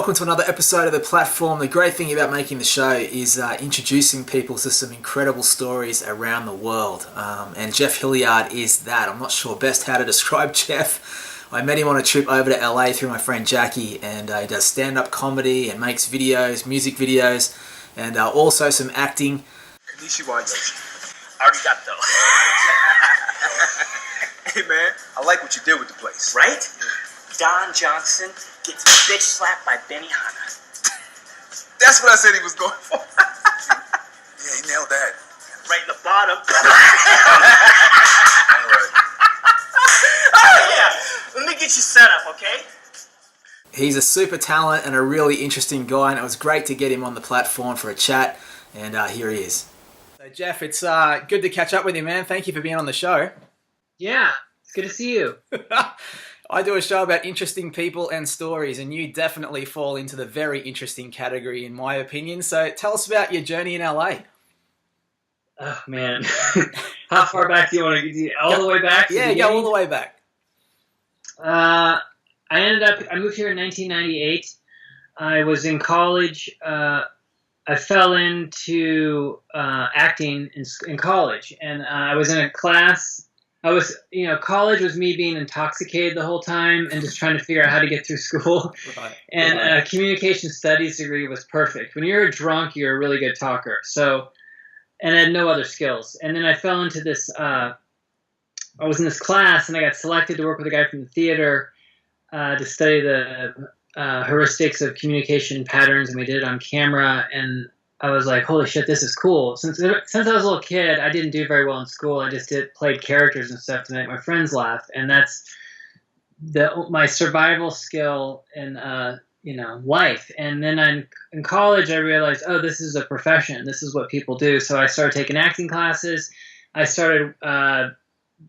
welcome to another episode of The Platform. The great thing about making the show is introducing people to some incredible stories around the world. And Jeff Hilliard is that. I'm not sure best how to describe Jeff. I met him on a trip over to LA through my friend Jackie, and he does stand-up comedy and makes videos, music videos, and also some acting. Konnichiwa, Yoshi. Arigato. Hey man, I like what you did with the place. Right? Don Johnson gets bitch slapped by Benihana. That's what I said he was going for. Yeah, he nailed that. Right in the bottom. All right. Oh yeah, let me get you set up, okay? He's a super talent and a really interesting guy, and it was great to get him on the platform for a chat, and here he is. So Jeff, it's good to catch up with you, man. Thank you for being on the show. Yeah, it's good to see you. I do a show about interesting people and stories, and you definitely fall into the very interesting category, in my opinion. So tell us about your journey in LA. Oh, man. How far back do you want to get? All the way back? Yeah, go all the way back. I moved here in 1998. I was in college. I fell into acting in college, and I was in a class. College was me being intoxicated the whole time and just trying to figure out how to get through school. Right. And a communication studies degree was perfect. When you're a drunk, you're a really good talker. And I had no other skills. And then I fell into this, I was in this class and I got selected to work with a guy from the theater to study the heuristics of communication patterns. And we did it on camera. And I was like, holy shit, this is cool. Since I was a little kid, I didn't do very well in school. I just played characters and stuff to make my friends laugh. And that's my survival skill in life. And then in college, I realized, oh, this is a profession. This is what people do. So I started taking acting classes. I started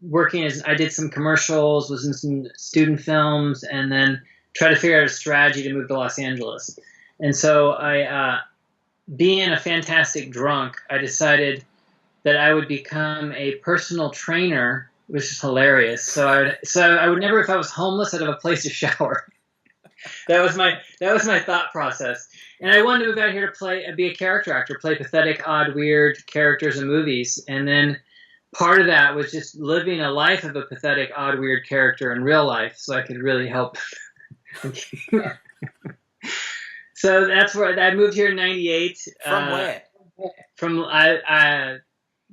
working I did some commercials, was in some student films, and then tried to figure out a strategy to move to Los Angeles. And so being a fantastic drunk, I decided that I would become a personal trainer, which is hilarious. So I would never, if I was homeless, I'd have a place to shower. That was my thought process. And I wanted to move out here to be a character actor, play pathetic, odd, weird characters in movies. And then part of that was just living a life of a pathetic, odd, weird character in real life, so I could really help. So that's where I moved here in '98. From where? From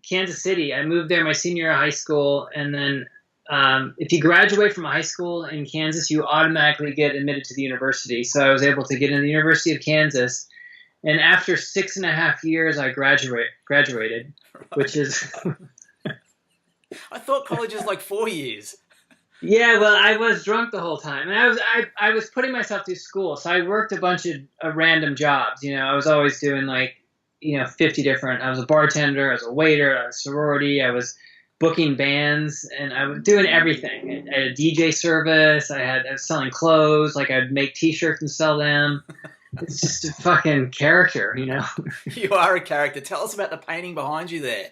Kansas City. I moved there my senior year of high school, and then if you graduate from high school in Kansas, you automatically get admitted to the university. So I was able to get into the University of Kansas, and after 6.5 years, I graduated, which is. I thought college is like 4 years. Yeah, well, I was drunk the whole time, and I was putting myself through school, so I worked a bunch of random jobs. I was always doing 50 different. I was a bartender, I was a waiter, I was a sorority, I was booking bands, and I was doing everything. I had a DJ service. I was selling clothes. I'd make T-shirts and sell them. It's just a fucking character, You are a character. Tell us about the painting behind you there.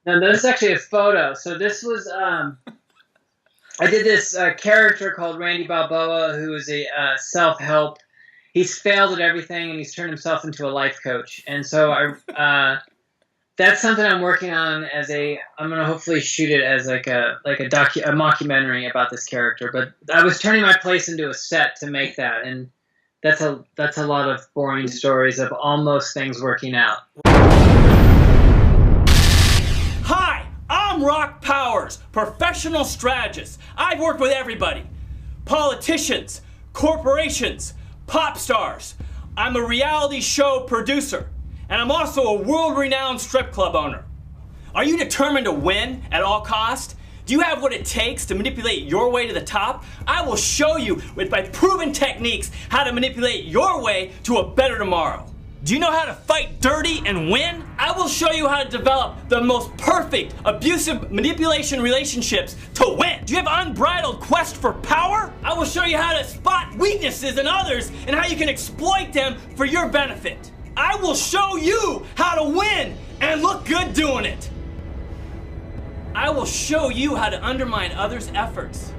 No, this is actually a photo. So this was. I did this character called Randy Balboa, who is a self-help. He's failed at everything, and he's turned himself into a life coach. And so that's something I'm working on I'm going to hopefully shoot it as a mockumentary about this character. But I was turning my place into a set to make that, and that's a lot of boring stories of almost things working out. I'm Rock Powers, professional strategist. I've worked with everybody. Politicians, corporations, pop stars. I'm a reality show producer, and I'm also a world-renowned strip club owner. Are you determined to win at all costs? Do you have what it takes to manipulate your way to the top? I will show you by proven techniques how to manipulate your way to a better tomorrow. Do you know how to fight dirty and win? I will show you how to develop the most perfect abusive manipulation relationships to win. Do you have unbridled quest for power? I will show you how to spot weaknesses in others and how you can exploit them for your benefit. I will show you how to win and look good doing it. I will show you how to undermine others' efforts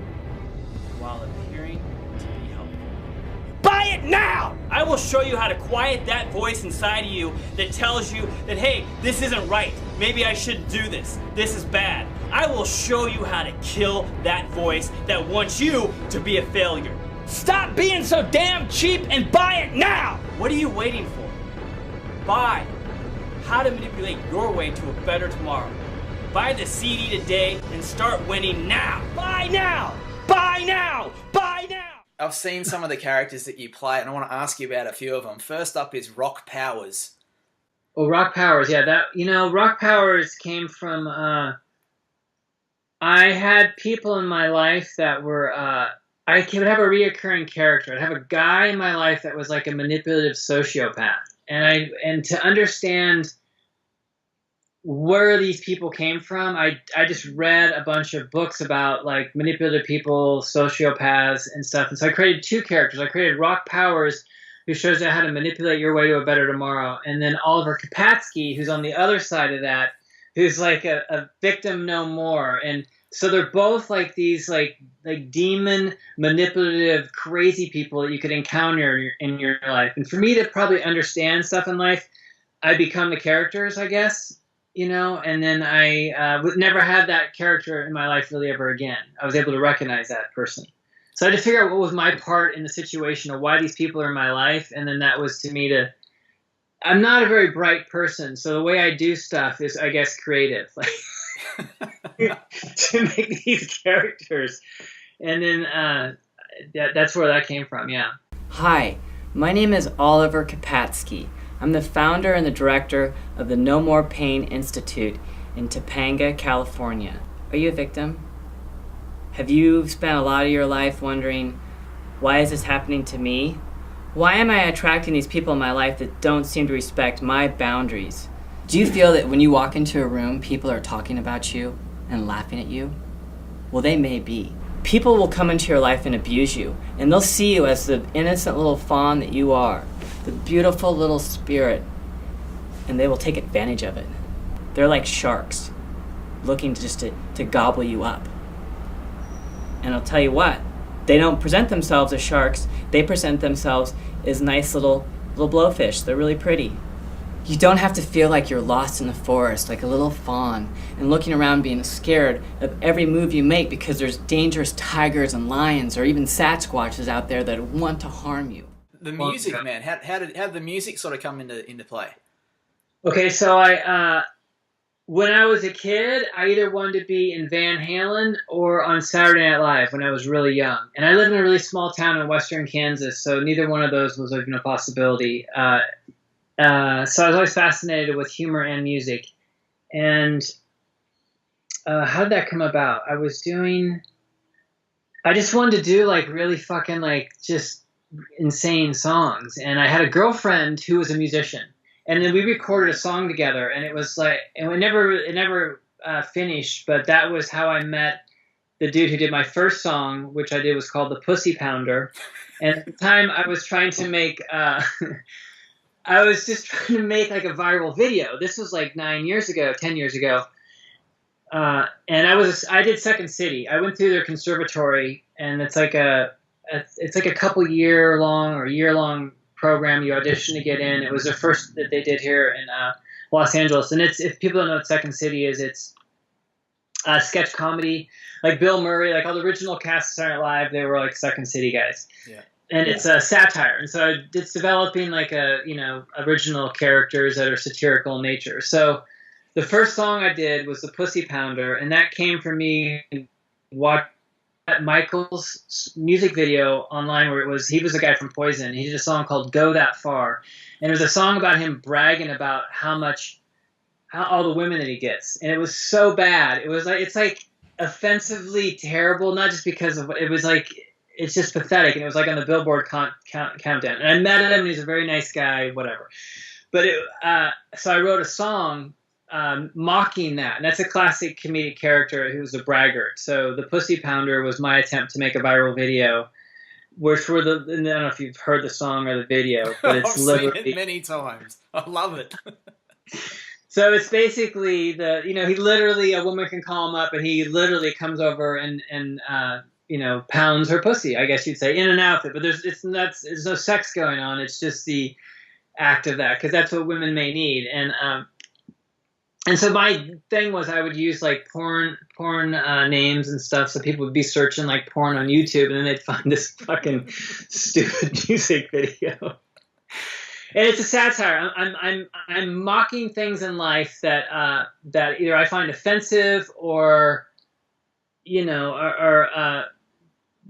while appearing to be helpful. Buy it now! I will show you how to quiet that voice inside of you that tells you that, hey, this isn't right. Maybe I shouldn't do this. This is bad. I will show you how to kill that voice that wants you to be a failure. Stop being so damn cheap and buy it now! What are you waiting for? Buy How to Manipulate Your Way to a Better Tomorrow. Buy the CD today and start winning now. Buy now! Buy now! Buy now! I've seen some of the characters that you play, and I want to ask you about a few of them. First up is Rock Powers. Oh, Rock Powers, yeah. Rock Powers came from. I had people in my life that were. I would have a reoccurring character. I'd have a guy in my life that was like a manipulative sociopath, and to understand where these people came from, I just read a bunch of books about like manipulative people, sociopaths, and stuff. And so I created two characters. I created Rock Powers, who shows you how to manipulate your way to a better tomorrow, and then Oliver Kapatsky, who's on the other side of that, who's like a victim no more. And so they're both like these like demon manipulative crazy people that you could encounter in your life. And for me to probably understand stuff in life, I become the characters, I guess. And then I would never have that character in my life really ever again. I was able to recognize that person. So I had to figure out what was my part in the situation of why these people are in my life. And then that was to me I'm not a very bright person. So the way I do stuff is, I guess, creative, like to make these characters. And then that's where that came from. Yeah. Hi, my name is Oliver Kapatsky. I'm the founder and the director of the No More Pain Institute in Topanga, California. Are you a victim? Have you spent a lot of your life wondering, why is this happening to me? Why am I attracting these people in my life that don't seem to respect my boundaries? Do you feel that when you walk into a room, people are talking about you and laughing at you? Well, they may be. People will come into your life and abuse you, and they'll see you as the innocent little fawn that you are, the beautiful little spirit, and they will take advantage of it. They're like sharks, looking to gobble you up. And I'll tell you what, they don't present themselves as sharks, they present themselves as nice little blowfish. They're really pretty. You don't have to feel like you're lost in the forest, like a little fawn, and looking around being scared of every move you make because there's dangerous tigers and lions or even Sasquatches out there that want to harm you. The music, man. How did the music sort of come into play? Okay, so when I was a kid, I either wanted to be in Van Halen or on Saturday Night Live when I was really young. And I lived in a really small town in western Kansas, so neither one of those was even a possibility. So I was always fascinated with humor and music. And how did that come about? I just wanted to do like really fucking like just insane songs. And I had a girlfriend who was a musician. And then we recorded a song together, and it was like, and it never finished, but that was how I met the dude who did my first song, which I did was called The Pussy Pounder. And at the time I was trying to make, I was just trying to make like a viral video. This was like 10 years ago. And I did Second City. I went through their conservatory, and it's like a couple year-long program. You audition to get in. It was the first that they did here in Los Angeles. And if people don't know what Second City is, it's sketch comedy. Like Bill Murray, like all the original cast of Saturday Night Live, they were like Second City guys. Yeah. And it's a satire. And so it's developing like original characters that are satirical in nature. So the first song I did was The Pussy Pounder, and that came from me watching Michael's music video online where he was a guy from Poison. He did a song called Go That Far. And it was a song about him bragging about how all the women that he gets. And it was so bad. It's like offensively terrible, not just because of it was like, it's just pathetic. And it was like on the Billboard countdown. And I met him, and he's a very nice guy, whatever. But so I wrote a song mocking that. And that's a classic comedic character who's a braggart. So The Pussy Pounder was my attempt to make a viral video, which were I don't know if you've heard the song or the video, but it's I've literally seen it many times. I love it. So it's basically he literally, a woman can call him up, and he literally comes over and pounds her pussy, I guess you'd say, in an outfit. But there's no sex going on. It's just the act of that, because that's what women may need. And so my thing was I would use like porn names and stuff, so people would be searching like porn on YouTube, and then they'd find this fucking stupid music video. And it's a satire. I'm mocking things in life that either I find offensive or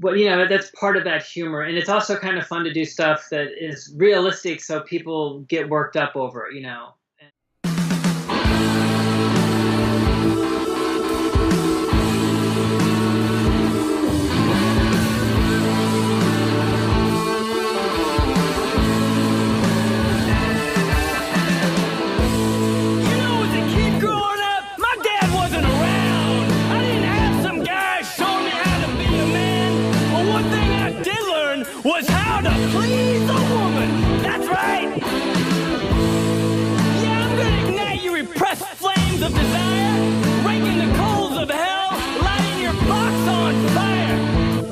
that's part of that humor. And it's also kind of fun to do stuff that is realistic, so people get worked up over it. Of desire, raking the coals of hell, lighting your box on fire.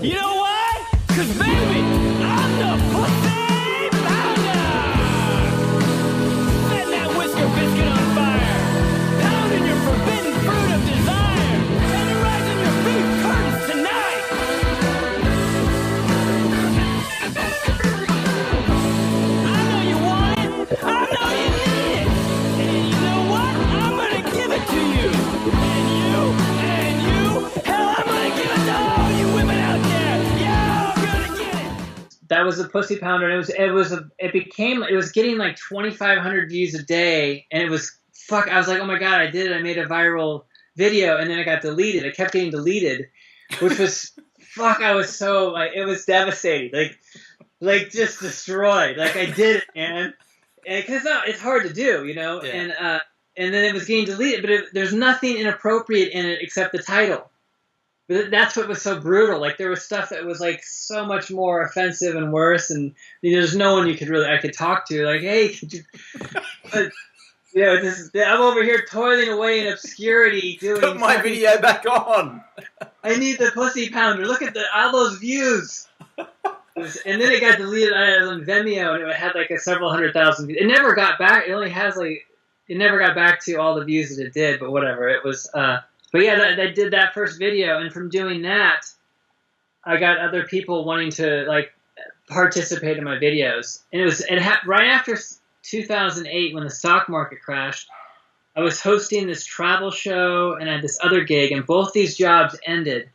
You know why? 'Cause baby, I'm the pussy pounder. Setting that whisker biscuit on fire, pounding your forbidden fruit of desire, tenderizing your beef curtains tonight. I know you want it. I know you need it. And you know what? I'm gonna give it to you. And you, hell, I'm gonna give it to all you women out there. Yeah, I'm gonna get it. That was the Pussy Pounder, and it was getting like 2,500 views a day, and it was I was like, oh my god, I did it! I made a viral video, and then it got deleted. It kept getting deleted, which was I was so like, it was devastating, like just destroyed. Like I did it, man, because it's hard to do, Yeah. And then it was getting deleted, but there's nothing inappropriate in it except the title. But that's what was so brutal. Like there was stuff that was like so much more offensive and worse, and there's no one I could talk to. Like, hey, could you? But, I'm over here toiling away in obscurity doing. Put my video back on. I need the Pussy Pounder. Look at all those views. And then it got deleted. I was on Vimeo, and it had like several 100,000 views. It never got back. It only has it never got back to all the views that it did, but whatever. It was, but yeah, I did that first video, and from doing that, I got other people wanting to like participate in my videos. And it happened right after 2008 when the stock market crashed. I was hosting this travel show, and I had this other gig, and both these jobs ended.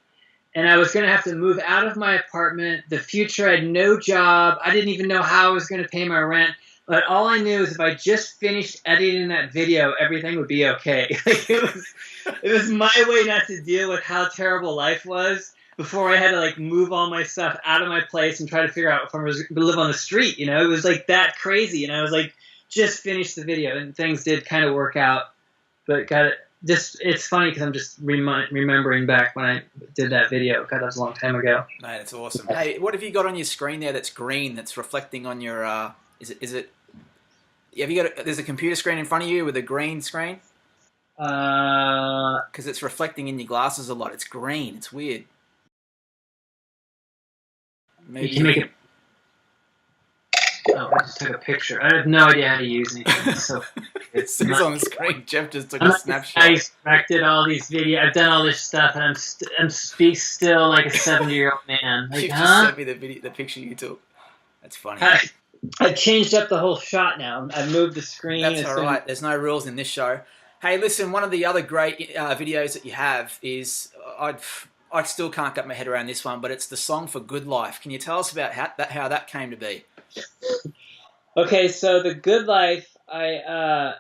And I was going to have to move out of my apartment. The future, I had no job. I didn't even know how I was going to pay my rent. But all I knew is if I just finished editing that video, everything would be okay. It was my way not to deal with how terrible life was before I had to like move all my stuff out of my place and try to figure out if I was going to live on the street. It was like that crazy. And I was like, just finished the video, and things did kind of work out. But it's funny because I'm just remembering back when I did that video. God, that was a long time ago. Mate, it's awesome. Hey, what have you got on your screen there that's green, that's reflecting on your, is it, have you got, there's a computer screen in front of you with a green screen? Because it's reflecting in your glasses a lot. It's green. It's weird. Maybe you can make it. Oh, I just took a picture. I have no idea how to use anything. So it's on the screen. Jeff just took a snapshot. I directed all these videos. I've done all this stuff, and I'm speak still like a 70-year-old man. Like, you just sent me the picture you took. That's funny. I changed up the whole shot now. I moved the screen. That's all right. There's no rules in this show. Hey, listen, one of the other great videos that you have is, I still can't get my head around this one, but it's the song for Good Life. Can you tell us about how that came to be? Okay, so the Good Life, they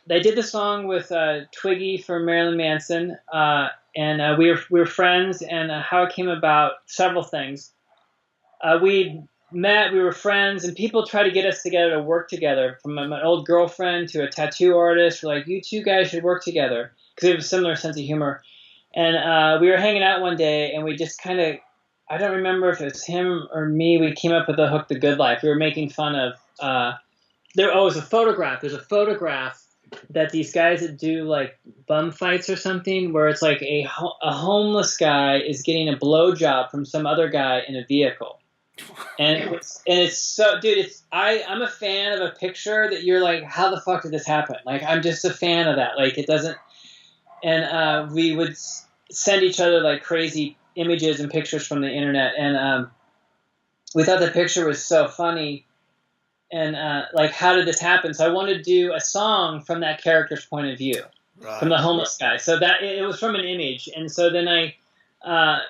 did the song with Twiggy from Marilyn Manson, and we were friends. And how it came about, several things. We met, we were friends, and people tried to get us together to work together. From an old girlfriend to a tattoo artist, we're like, you two guys should work together because we have a similar sense of humor. And we were hanging out one day, and we just kind of, I don't remember if it was him or me, we came up with the hook, The Good Life. We were making fun of, it was a photograph. There's a photograph that these guys that do like bum fights or something, where it's like a homeless guy is getting a blowjob from some other guy in a vehicle, and it's so, dude, I'm a fan of a picture that you're like, how the fuck did this happen? Like, I'm just a fan of that. Like, it doesn't, and we would send each other like crazy images and pictures from the internet, and we thought the picture was so funny. And like, how did this happen? So I wanted to do a song from that character's point of view, from the homeless guy. So that it was from an image. And so then I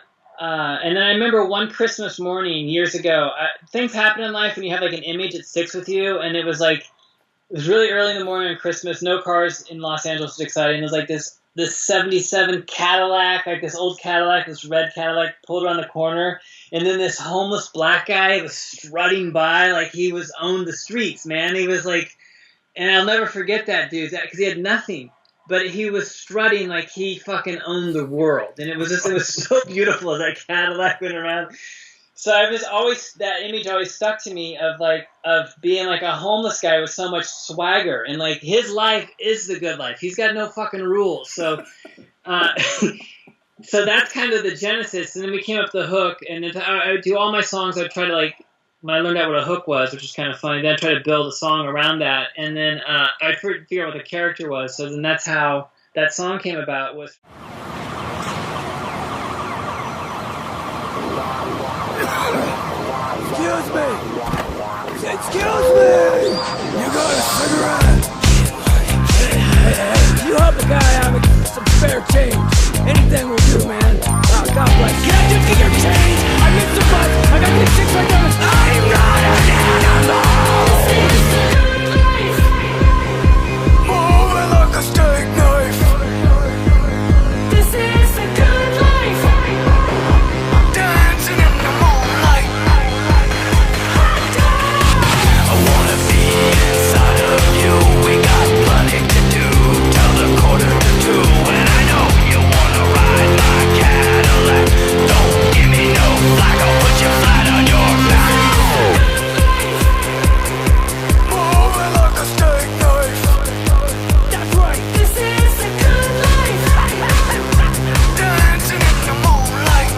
remember one Christmas morning years ago. Things happen in life when you have like an image that sticks with you. And it was really early in the morning on Christmas. No cars in Los Angeles was exciting. It was like this 77 Cadillac, like this old Cadillac, this red Cadillac pulled around the corner. And then this homeless black guy was strutting by like he owned the streets, man. He was like, and I'll never forget that dude, because he had nothing, but he was strutting like he fucking owned the world. And it was so beautiful as that Cadillac went around. So that image always stuck to me of being like a homeless guy with so much swagger, and like his life is the good life. He's got no fucking rules. So, so that's kind of the genesis. And then we came up with the hook, and then I would do all my songs. I'd try to when I learned out what a hook was, which is kind of funny, then I try to build a song around that. And then I'd figure out what the character was. So then that's how that song came about. Was Excuse me! Excuse me! You got a cigarette? Hey, you help a guy out with some spare change. Anything will do, man. Oh, God bless. Can I just get your change? I missed the bus. I got this shit right down. I'm not an animal! Moving like a steak knife. This is the good life. Dancing in the moonlight. I wanna be inside of you. We got plenty to do till the 1:45, and I know you wanna ride my Cadillac. Don't give me no flack, I'll put you flat on your back. Moving like a steak knife. That's right. This is a good life. Dancing in the moonlight.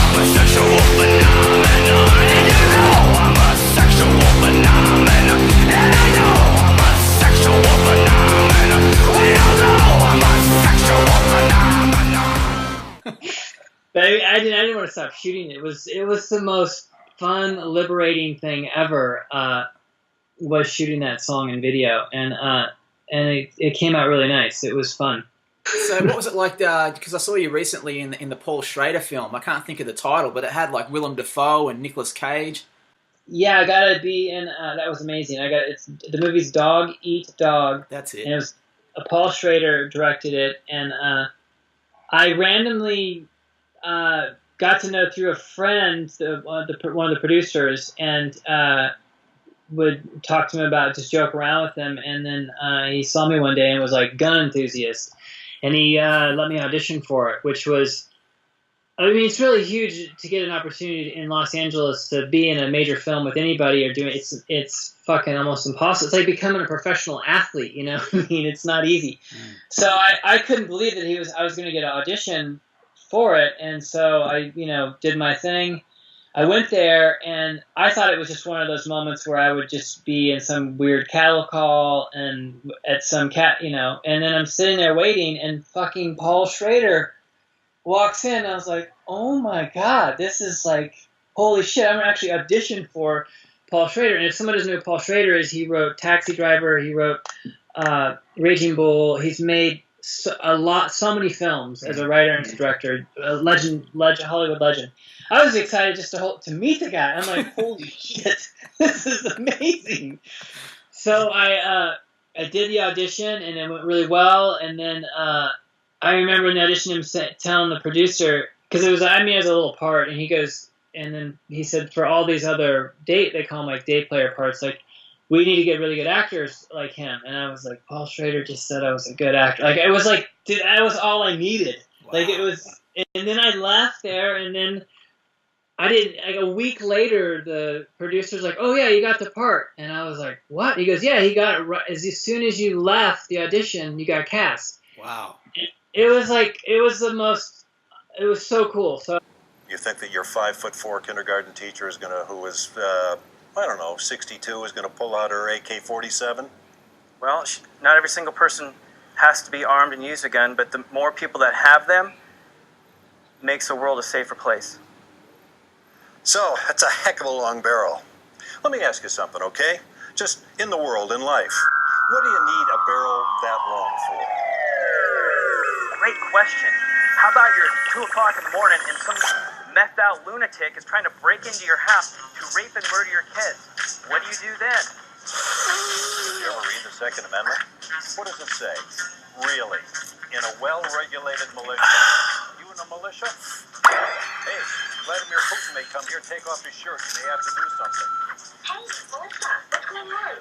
I'm a sexual phenomenon, and you know I'm a sexual phenomenon, and I know I'm a sexual phenomenon. We all know I'm a sexual phenomenon. But I didn't want to stop shooting. It was the most fun, liberating thing ever. Was shooting that song and video, and it came out really nice. It was fun. So what was it like? Because I saw you recently in the Paul Schrader film. I can't think of the title, but it had like Willem Dafoe and Nicolas Cage. Yeah, I gotta be in. That was amazing. The movie's Dog Eat Dog. That's it. And it was Paul Schrader directed it, and I randomly got to know through a friend one of the producers, and would talk to him about, just joke around with him, and then he saw me one day and was like, gun enthusiast, and he let me audition for it, which was, I mean, it's really huge to get an opportunity in Los Angeles to be in a major film with anybody or doing it. It's fucking almost impossible. It's like becoming a professional athlete, you know? I mean, it's not easy. So I couldn't believe that I was going to get an audition for it, and so I, did my thing. I went there, and I thought it was just one of those moments where I would just be in some weird cattle call and at some and then I'm sitting there waiting, and fucking Paul Schrader walks in. And I was like, oh my God, this is like, holy shit, I'm actually auditioned for Paul Schrader. And if someone doesn't know who Paul Schrader is, he wrote Taxi Driver, he wrote Raging Bull. He's made so many films as a writer and director, a legend, Hollywood legend. I was excited just to meet the guy. I'm like, holy shit, this is amazing. So I did the audition, and it went really well. And then I remember in the audition him telling the producer, because it was a little part, and he goes, and then he said, for all these other they call them like day player parts, like, we need to get really good actors like him. And I was like, Paul Schrader just said I was a good actor. Like, it was like, that was all I needed. Wow. Like, it was, and then I left there, and then I didn't. Like a week later, the producer's like, "Oh yeah, you got the part," and I was like, "What?" He goes, "Yeah, he got it right. As soon as you left the audition, you got cast." Wow. It was like it was so cool. So You think that your 5'4" kindergarten teacher is who is I don't know, 62, is gonna pull out her AK-47? Well, not every single person has to be armed and use a gun, but the more people that have them makes the world a safer place. So, that's a heck of a long barrel. Let me ask you something, okay? Just in the world, in life, what do you need a barrel that long for? Great question. How about you're 2 o'clock in the morning and some methed out lunatic is trying to break into your house to rape and murder your kids? What do you do then? Did you ever read the Second Amendment? What does it say? Really? In a well-regulated militia. You in a militia? Hey, Vladimir Putin may come here, take off his shirt, and they have to do something. Hey, Melissa, what's going on?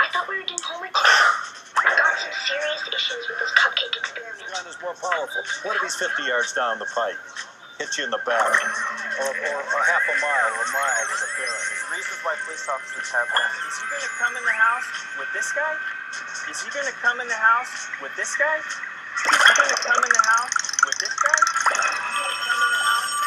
I thought we were doing homework together. I got some serious issues with this cupcake experiment. The gun is more powerful. What are these 50 yards down the pipe? Hit you in the back. Or half a mile or a mile with a barrel. There's reasons why police officers have guns. Is he going to come in the house with this guy? Is he going to come in the house with this guy? Is he going to come in the house with this guy? Is he going to come in the house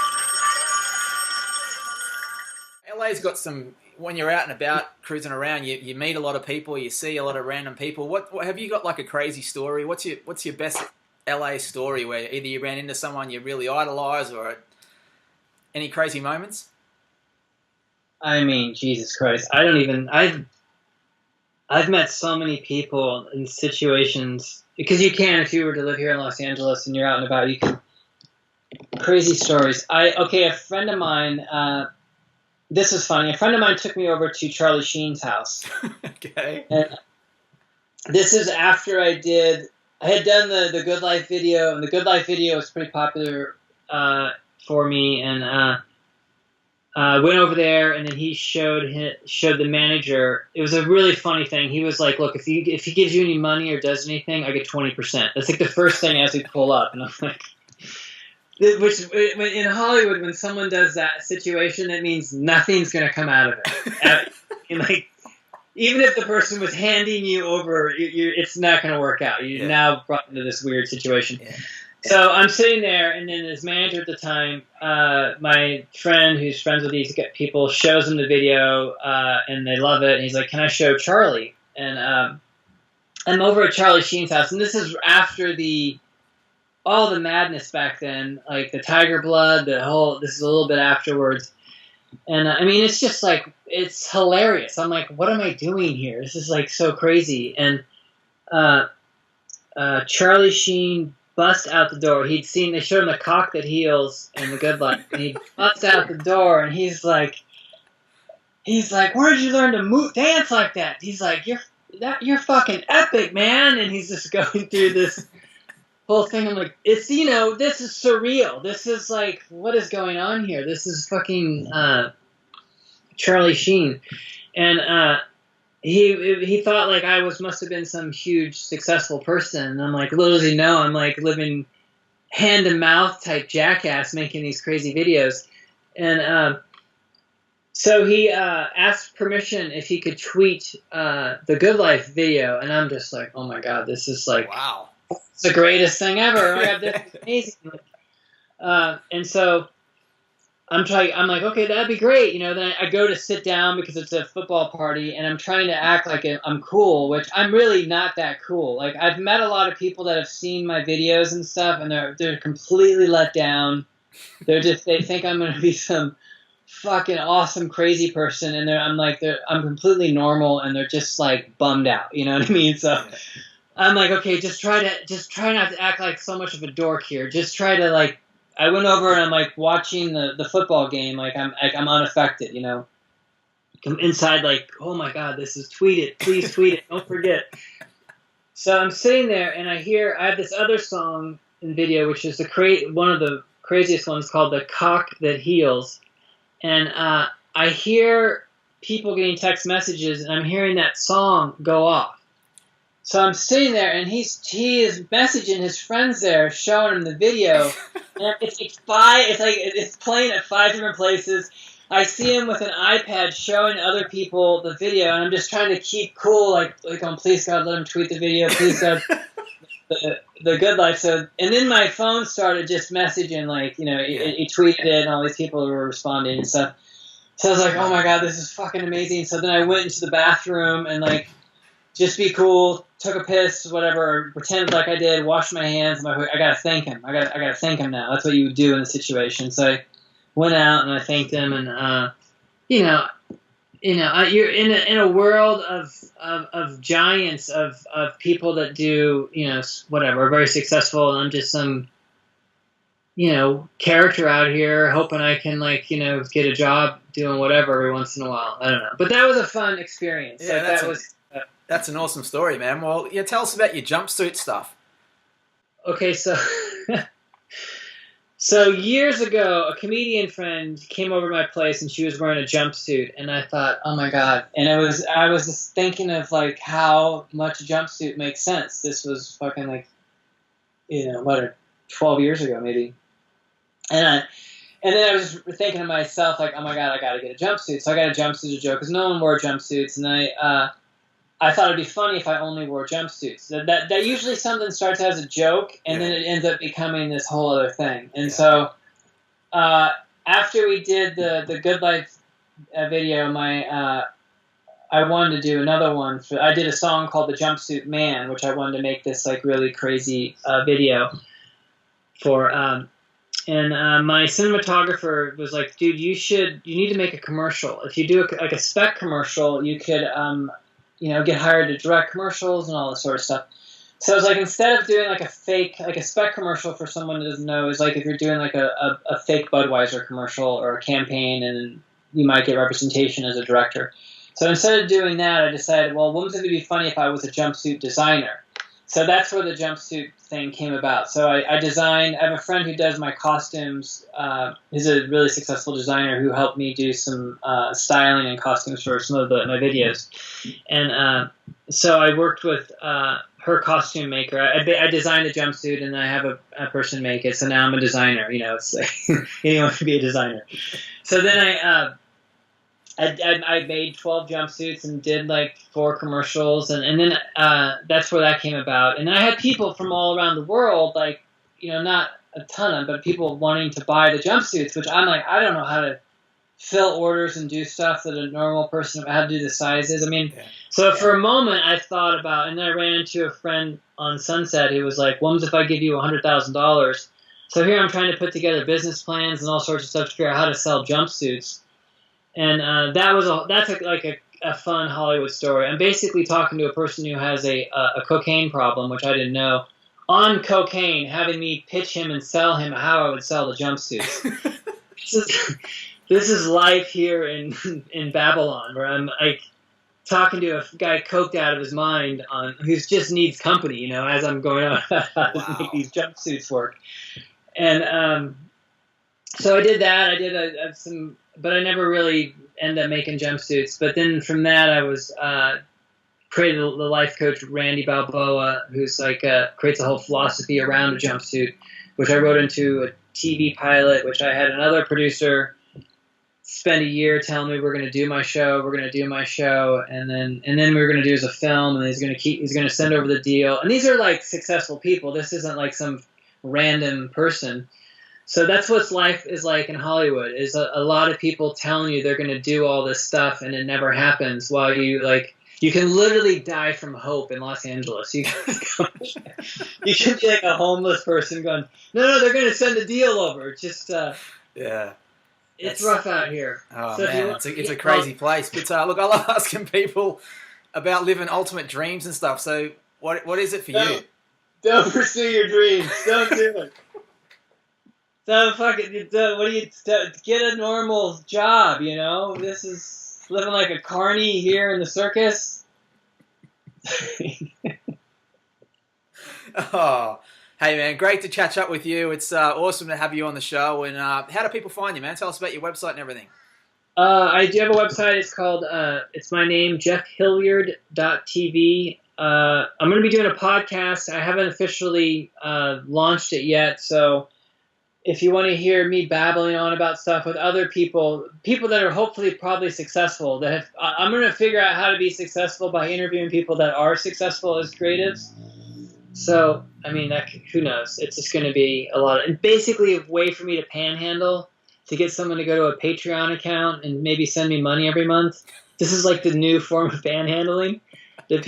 with this guy? LA's got some. When you're out and about cruising around, you meet a lot of people, you see a lot of random people. What have you got like a crazy story? What's your best LA story where either you ran into someone you really idolize or any crazy moments? I mean, Jesus Christ, I don't even. I've met so many people in situations because you can if you were to live here in Los Angeles and you're out and about, you can crazy stories. A friend of mone. This is funny. A friend of mine took me over to Charlie Sheen's house. Okay. And this is after I had done the Good Life video, and the Good Life video was pretty popular for me, and went over there, and then he showed the manager. It was a really funny thing. He was like, "Look, if he gives you any money or does anything, I get 20%." That's like the first thing as we pull up, and I'm like. Which in Hollywood, when someone does that situation, it means nothing's going to come out of it. Like, even if the person was handing you over, it's not going to work out. You're now brought into this weird situation. Yeah. So I'm sitting there, and then his manager at the time, my friend who's friends with these people, shows him the video, and they love it. And he's like, "Can I show Charlie?" And I'm over at Charlie Sheen's house, and this is after all the madness back then, like the Tiger Blood, this is a little bit afterwards. And I mean, it's just like, it's hilarious. I'm like, what am I doing here? This is like so crazy. And Charlie Sheen busts out the door. They showed him the cock that heals in The Good Life. And he busts out the door and he's like, where did you learn to dance like that? He's like, you're fucking epic, man. And he's just going through this whole thing. I'm like, this is surreal. This is like, what is going on here? This is fucking Charlie Sheen. And he thought like I must have been some huge successful person. And I'm like, little does he know, I'm like living hand to mouth type jackass making these crazy videos. And so he asked permission if he could tweet the Good Life video. And I'm just like, oh my God, this is like, wow. It's the greatest thing ever. Oh my God, this is amazing. And so I'm like, okay, that'd be great. Then I go to sit down because it's a football party, and I'm trying to act like I'm cool, which I'm really not that cool. Like, I've met a lot of people that have seen my videos and stuff, and they're completely let down. They think I'm going to be some fucking awesome crazy person, and I'm completely normal, and they're just like bummed out. You know what I mean? So. I'm like, okay, just try not to act like so much of a dork here. Just try to like. I went over and I'm like watching the football game, like I'm unaffected, I'm inside like, oh my God, this is tweet it, please tweet it, don't forget. So I'm sitting there and I have this other song and video, which is one of the craziest ones called "The Cock That Heals," and I hear people getting text messages, and I'm hearing that song go off. So I'm sitting there, and he is messaging his friends there, showing him the video. And it's playing at 5 different places. I see him with an iPad showing other people the video, and I'm just trying to keep cool, like oh, please God, let him tweet the video, please God, the good life. So, and then my phone started just messaging, like, he tweeted it, and all these people were responding and stuff. So I was like, oh my God, this is fucking amazing. So then I went into the bathroom and like, just be cool, took a piss, whatever, pretended like I did, washed my hands. I'm like, I gotta thank him. I gotta thank him now. That's what you would do in the situation. So I went out and I thanked him, and you're in a world of giants, of people that do whatever, are very successful, and I'm just some character out here hoping I can get a job doing whatever every once in a while. I don't know, but that was a fun experience. Yeah, that's an awesome story, man. Well, tell us about your jumpsuit stuff. Okay, so years ago, a comedian friend came over to my place, and she was wearing a jumpsuit, and I thought, oh my God. And I was just thinking of like how much a jumpsuit makes sense. This was fucking 12 years ago maybe. And then I was just thinking to myself, like, oh my God, I gotta get a jumpsuit. So I got a jumpsuit to joke, because no one wore jumpsuits, and I thought it'd be funny if I only wore jumpsuits. That usually something starts as a joke, and then it ends up becoming this whole other thing. And so after we did the Good Life video, I wanted to do another one. I did a song called The Jumpsuit Man, which I wanted to make this like really crazy video for. And my cinematographer was like, dude, you need to make a commercial. If you do a spec commercial, you could get hired to direct commercials and all this sort of stuff. So I was like, instead of doing like a spec commercial for someone who doesn't know, is like if you're doing like a fake Budweiser commercial or a campaign, and you might get representation as a director. So instead of doing that, I decided, well, wouldn't it be funny if I was a jumpsuit designer? So that's where the jumpsuit thing came about. So I have a friend who does my costumes. He's a really successful designer who helped me do some styling and costumes for some of my videos. And so I worked with her costume maker. I designed the jumpsuit, and I have a person make it. So now I'm a designer. It's like anyone can be a designer. So then I made 12 jumpsuits and did like 4 commercials, and then that's where that came about. And I had people from all around the world, like, not a ton of, but people wanting to buy the jumpsuits, which I'm like, I don't know how to fill orders and do stuff that a normal person, how to do the sizes. I mean, for a moment I thought about, and then I ran into a friend on Sunset who was like, what if I give you $100,000? So here I'm trying to put together business plans and all sorts of stuff to figure out how to sell jumpsuits. And that's a fun Hollywood story. I'm basically talking to a person who has a cocaine problem, which I didn't know, on cocaine, having me pitch him and sell him how I would sell the jumpsuits. This is life here in Babylon, where I'm like talking to a guy coked out of his mind who just needs company, as I'm going on how to make these jumpsuits work. And so I did that. I did some. But I never really ended up making jumpsuits. But then from that, I was created the life coach Randy Balboa, who's like creates a whole philosophy around a jumpsuit, which I wrote into a TV pilot, which I had another producer spend a year telling me we're going to do my show, and then we were going to do as a film, and he's going to send over the deal. And these are like successful people. This isn't like some random person. So that's what life is like in Hollywood, is a lot of people telling you they're going to do all this stuff, and it never happens, while you can literally die from hope in Los Angeles. You should be like a homeless person going, no, they're going to send a deal over. Just it's rough out here. Oh, so man, it's a crazy place. But look, I love asking people about living ultimate dreams and stuff. So what is it for you? Don't pursue your dreams. Don't do it. So what do you get a normal job? This is living like a carny here in the circus. Oh, hey man, great to catch up with you. It's awesome to have you on the show. And how do people find you, man? Tell us about your website and everything. I do have a website. It's called it's my name, jeffhilliard.tv. I'm going to be doing a podcast. I haven't officially launched it yet, so if you want to hear me babbling on about stuff with other people that are hopefully probably successful, I'm going to figure out how to be successful by interviewing people that are successful as creatives. So, I mean, who knows? It's just going to be basically a way for me to panhandle, to get someone to go to a Patreon account and maybe send me money every month. This is like the new form of panhandling. This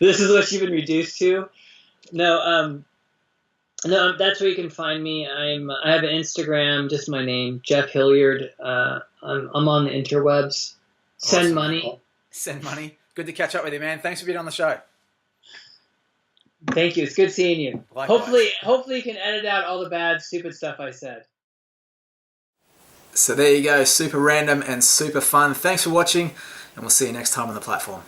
is what you've been reduced to. No, that's where you can find me. I have an Instagram, just my name, Jeff Hilliard. I'm on the interwebs. Send Awesome. money. Send money. Good to catch up with you, man. Thanks for being on the show. Thank you. It's good seeing you. Likewise. Hopefully you can edit out all the bad, stupid stuff I said. So there you go. Super random and super fun. Thanks for watching, and we'll see you next time on the platform.